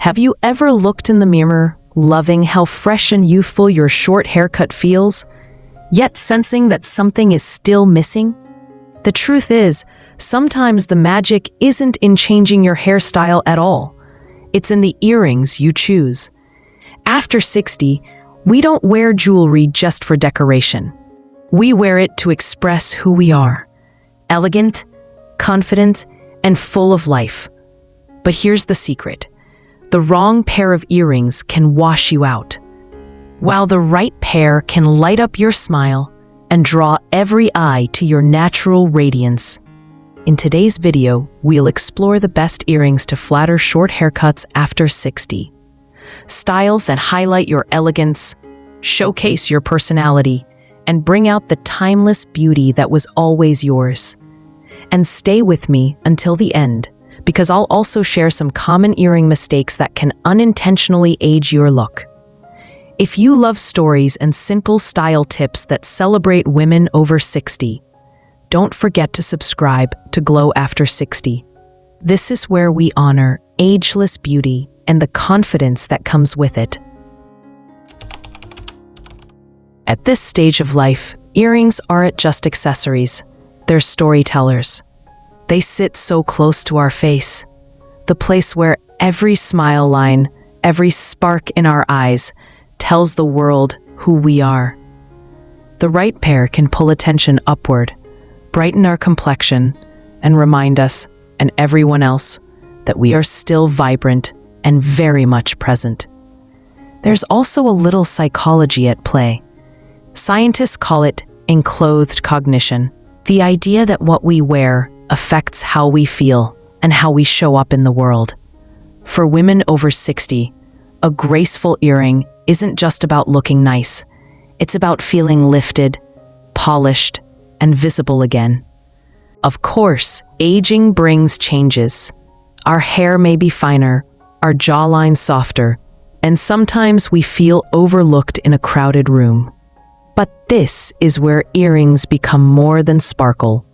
Have you ever looked in the mirror, loving how fresh and youthful your short haircut feels, yet sensing that something is still missing? The truth is, sometimes the magic isn't in changing your hairstyle at all. It's in the earrings you choose. After 60, we don't wear jewelry just for decoration. We wear it to express who we are. Elegant, confident, and full of life. But here's the secret. The wrong pair of earrings can wash you out, while the right pair can light up your smile and draw every eye to your natural radiance. In today's video, we'll explore the best earrings to flatter short haircuts after 60. Styles that highlight your elegance, showcase your personality, and bring out the timeless beauty that was always yours. And stay with me until the end, because I'll also share some common earring mistakes that can unintentionally age your look. If you love stories and simple style tips that celebrate women over 60, don't forget to subscribe to Glow After 60. This is where we honor ageless beauty and the confidence that comes with it. At this stage of life, earrings aren't just accessories, they're storytellers. They sit so close to our face, the place where every smile line, every spark in our eyes tells the world who we are. The right pair can pull attention upward, brighten our complexion, and remind us, and everyone else, that we are still vibrant and very much present. There's also a little psychology at play. Scientists call it enclothed cognition, the idea that what we wear affects how we feel and how we show up in the world. For women over 60, a graceful earring isn't just about looking nice. It's about feeling lifted, polished, and visible again. Of course, aging brings changes. Our hair may be finer, our jawline softer, and sometimes we feel overlooked in a crowded room. But this is where earrings become more than sparkle.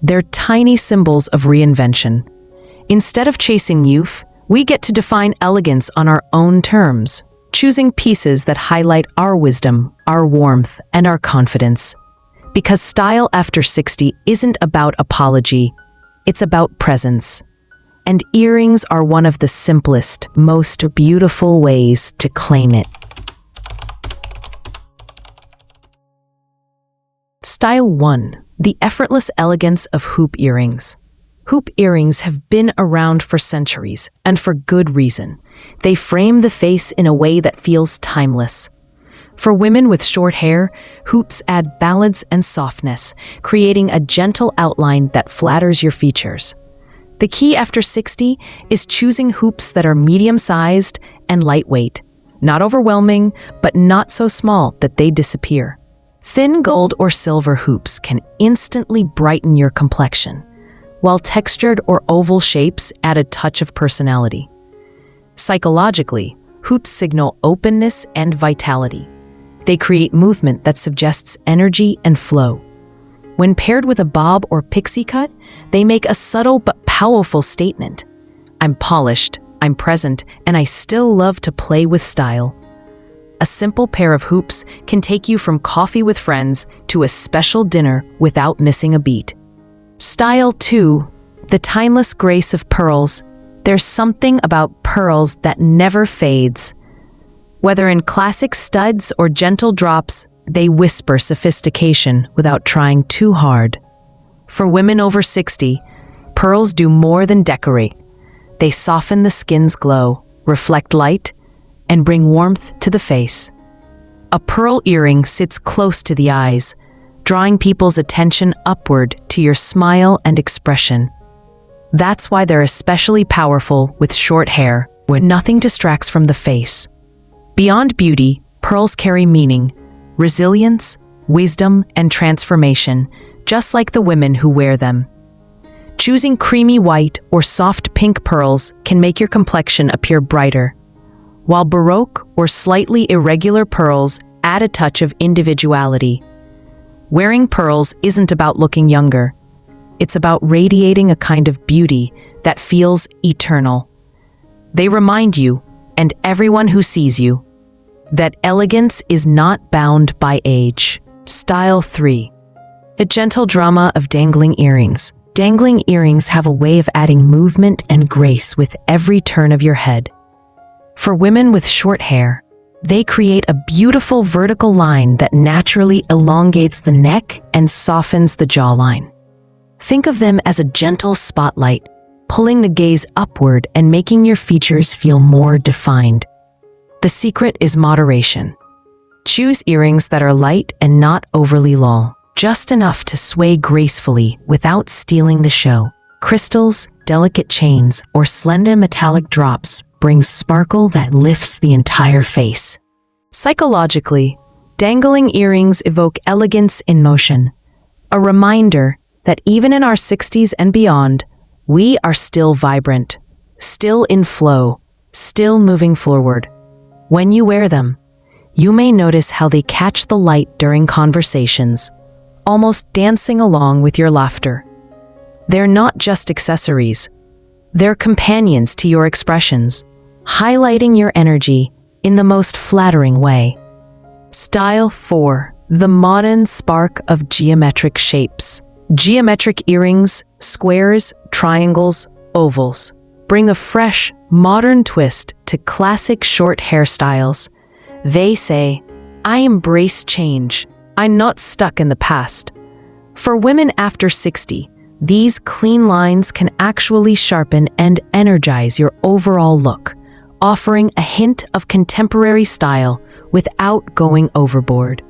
They're tiny symbols of reinvention. Instead of chasing youth, we get to define elegance on our own terms, choosing pieces that highlight our wisdom, our warmth, and our confidence. Because style after 60 isn't about apology, it's about presence. And earrings are one of the simplest, most beautiful ways to claim it. Style 1. The effortless elegance of hoop earrings. Hoop earrings have been around for centuries, and for good reason. They frame the face in a way that feels timeless. For women with short hair, hoops add balance and softness, creating a gentle outline that flatters your features. The key after 60 is choosing hoops that are medium-sized and lightweight, not overwhelming, but not so small that they disappear. Thin gold or silver hoops can instantly brighten your complexion, while textured or oval shapes add a touch of personality. Psychologically, hoops signal openness and vitality. They create movement that suggests energy and flow. When paired with a bob or pixie cut, they make a subtle but powerful statement. I'm polished, I'm present, and I still love to play with style. A simple pair of hoops can take you from coffee with friends to a special dinner without missing a beat. Style 2. The timeless grace of pearls. There's something about pearls that never fades. Whether in classic studs or gentle drops, they whisper sophistication without trying too hard. For women over 60, pearls do more than decorate. They soften the skin's glow, reflect light, and bring warmth to the face. A pearl earring sits close to the eyes, drawing people's attention upward to your smile and expression. That's why they're especially powerful with short hair, where nothing distracts from the face. Beyond beauty, pearls carry meaning, resilience, wisdom, and transformation, just like the women who wear them. Choosing creamy white or soft pink pearls can make your complexion appear brighter, while Baroque or slightly irregular pearls add a touch of individuality. Wearing pearls isn't about looking younger. It's about radiating a kind of beauty that feels eternal. They remind you and everyone who sees you. That elegance is not bound by age. Style 3. The gentle drama of dangling earrings. Dangling earrings have a way of adding movement and grace with every turn of your head. For women with short hair, they create a beautiful vertical line that naturally elongates the neck and softens the jawline. Think of them as a gentle spotlight, pulling the gaze upward and making your features feel more defined. The secret is moderation. Choose earrings that are light and not overly long, just enough to sway gracefully without stealing the show. Crystals, delicate chains, or slender metallic drops bring sparkle that lifts the entire face. Psychologically, dangling earrings evoke elegance in motion, a reminder that even in our 60s and beyond, we are still vibrant, still in flow, still moving forward. When you wear them, you may notice how they catch the light during conversations, almost dancing along with your laughter. They're not just accessories. They're companions to your expressions, highlighting your energy in the most flattering way. Style 4. The modern spark of geometric shapes. Geometric earrings, squares, triangles, ovals, bring a fresh, modern twist to classic short hairstyles. They say, "I embrace change. I'm not stuck in the past." For women after 60, these clean lines can actually sharpen and energize your overall look, offering a hint of contemporary style without going overboard.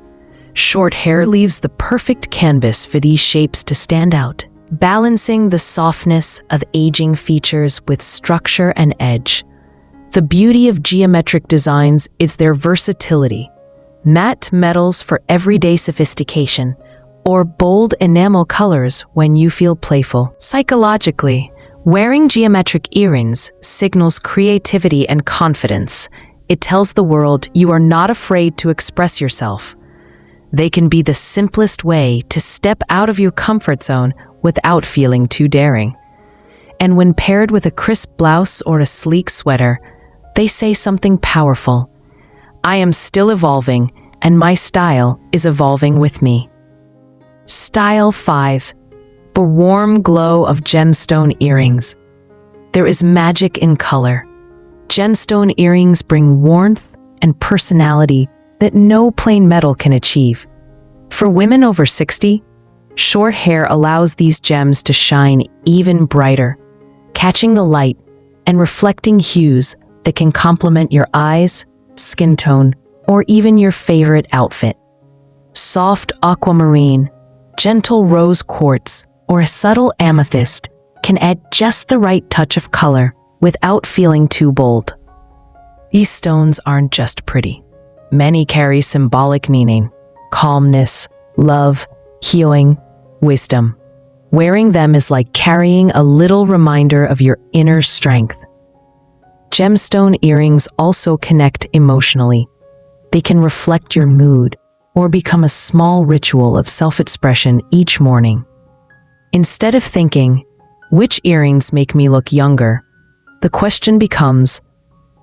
Short hair leaves the perfect canvas for these shapes to stand out, balancing the softness of aging features with structure and edge. The beauty of geometric designs is their versatility. Matte metals for everyday sophistication, or bold enamel colors when you feel playful. Psychologically, wearing geometric earrings signals creativity and confidence. It tells the world you are not afraid to express yourself. They can be the simplest way to step out of your comfort zone without feeling too daring. And when paired with a crisp blouse or a sleek sweater, they say something powerful. I am still evolving, and my style is evolving with me. Style 5. The warm glow of gemstone earrings. There is magic in color. Gemstone earrings bring warmth and personality that no plain metal can achieve. For women over 60, short hair allows these gems to shine even brighter, catching the light and reflecting hues that can complement your eyes, skin tone, or even your favorite outfit. Soft aquamarine, gentle rose quartz, or a subtle amethyst can add just the right touch of color without feeling too bold. These stones aren't just pretty. Many carry symbolic meaning: calmness, love, healing, wisdom. Wearing them is like carrying a little reminder of your inner strength. Gemstone earrings also connect emotionally. They can reflect your mood or become a small ritual of self-expression each morning. Instead of thinking, which earrings make me look younger, the question becomes,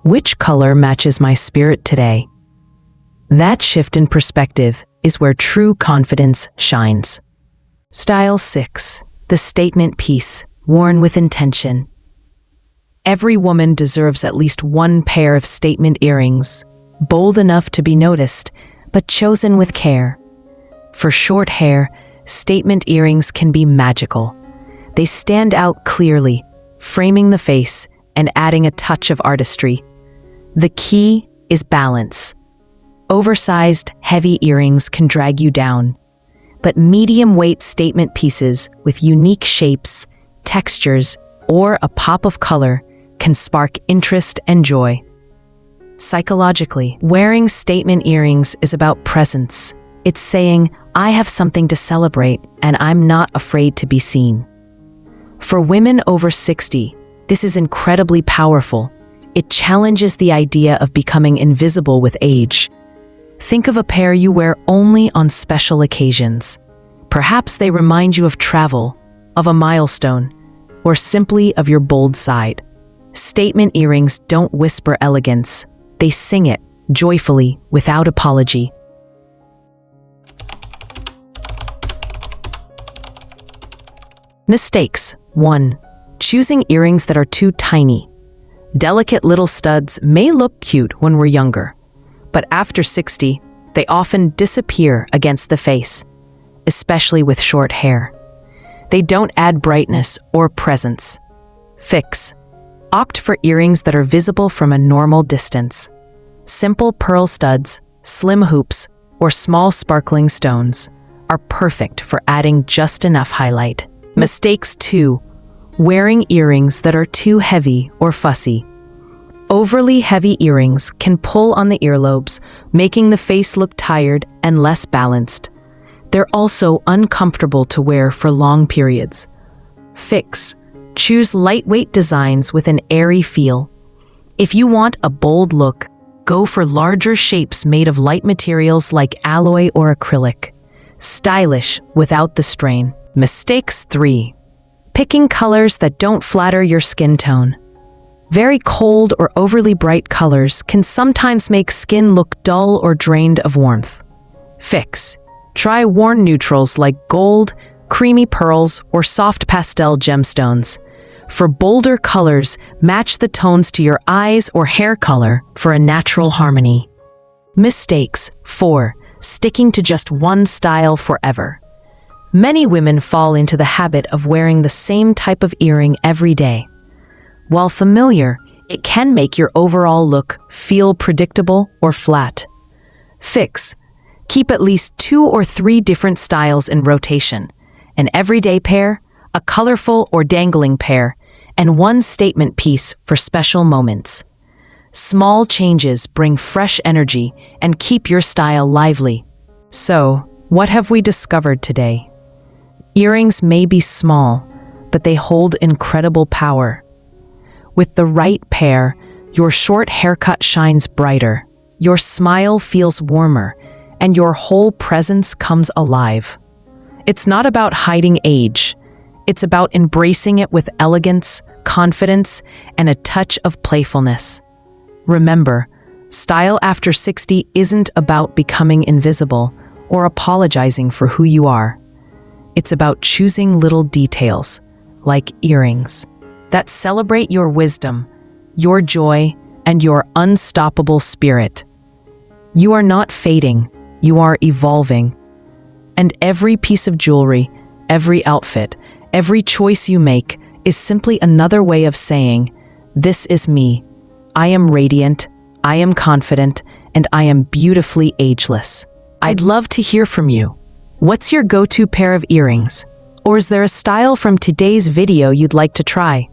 which color matches my spirit today? That shift in perspective is where true confidence shines. Style 6. The statement piece, worn with intention. Every woman deserves at least one pair of statement earrings, bold enough to be noticed, but chosen with care. For short hair, statement earrings can be magical. They stand out clearly, framing the face and adding a touch of artistry. The key is balance. Oversized, heavy earrings can drag you down, but medium-weight statement pieces with unique shapes, textures, or a pop of color can spark interest and joy. Psychologically, wearing statement earrings is about presence. It's saying, I have something to celebrate, and I'm not afraid to be seen. For women over 60, this is incredibly powerful. It challenges the idea of becoming invisible with age. Think of a pair you wear only on special occasions. Perhaps they remind you of travel, of a milestone, or simply of your bold side. Statement earrings don't whisper elegance. They sing it joyfully, without apology. Mistakes. 1. Choosing earrings that are too tiny. Delicate little studs may look cute when we're younger, but after 60, they often disappear against the face, especially with short hair. They don't add brightness or presence. Fix. Opt for earrings that are visible from a normal distance. Simple pearl studs, slim hoops, or small sparkling stones are perfect for adding just enough highlight. Mistakes 2. Wearing earrings that are too heavy or fussy. Overly heavy earrings can pull on the earlobes, making the face look tired and less balanced. They're also uncomfortable to wear for long periods. Fix. Choose lightweight designs with an airy feel. If you want a bold look, go for larger shapes made of light materials like alloy or acrylic. Stylish without the strain. Mistakes 3. Picking colors that don't flatter your skin tone. Very cold or overly bright colors can sometimes make skin look dull or drained of warmth. Fix. Try warm neutrals like gold, creamy pearls, or soft pastel gemstones. For bolder colors, match the tones to your eyes or hair color for a natural harmony. Mistakes 4. Sticking to just one style forever. Many women fall into the habit of wearing the same type of earring every day. While familiar, it can make your overall look feel predictable or flat. Fix. Keep at least 2 or 3 different styles in rotation: an everyday pair, a colorful or dangling pair, and one statement piece for special moments. Small changes bring fresh energy and keep your style lively. So, what have we discovered today? Earrings may be small, but they hold incredible power. With the right pair, your short haircut shines brighter, your smile feels warmer, and your whole presence comes alive. It's not about hiding age. It's about embracing it with elegance, confidence, and a touch of playfulness. Remember, style after 60 isn't about becoming invisible or apologizing for who you are. It's about choosing little details, like earrings, that celebrate your wisdom, your joy, and your unstoppable spirit. You are not fading, you are evolving. And every piece of jewelry, every outfit, every choice you make is simply another way of saying, "This is me. I am radiant, I am confident, and I am beautifully ageless." I'd love to hear from you. What's your go-to pair of earrings? Or is there a style from today's video you'd like to try?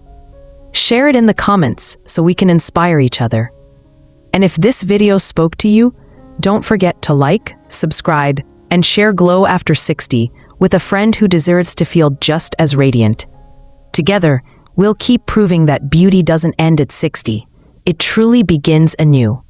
Share it in the comments so we can inspire each other. And if this video spoke to you, don't forget to like, subscribe, and share Glow After 60 with a friend who deserves to feel just as radiant. Together, we'll keep proving that beauty doesn't end at 60. It truly begins anew.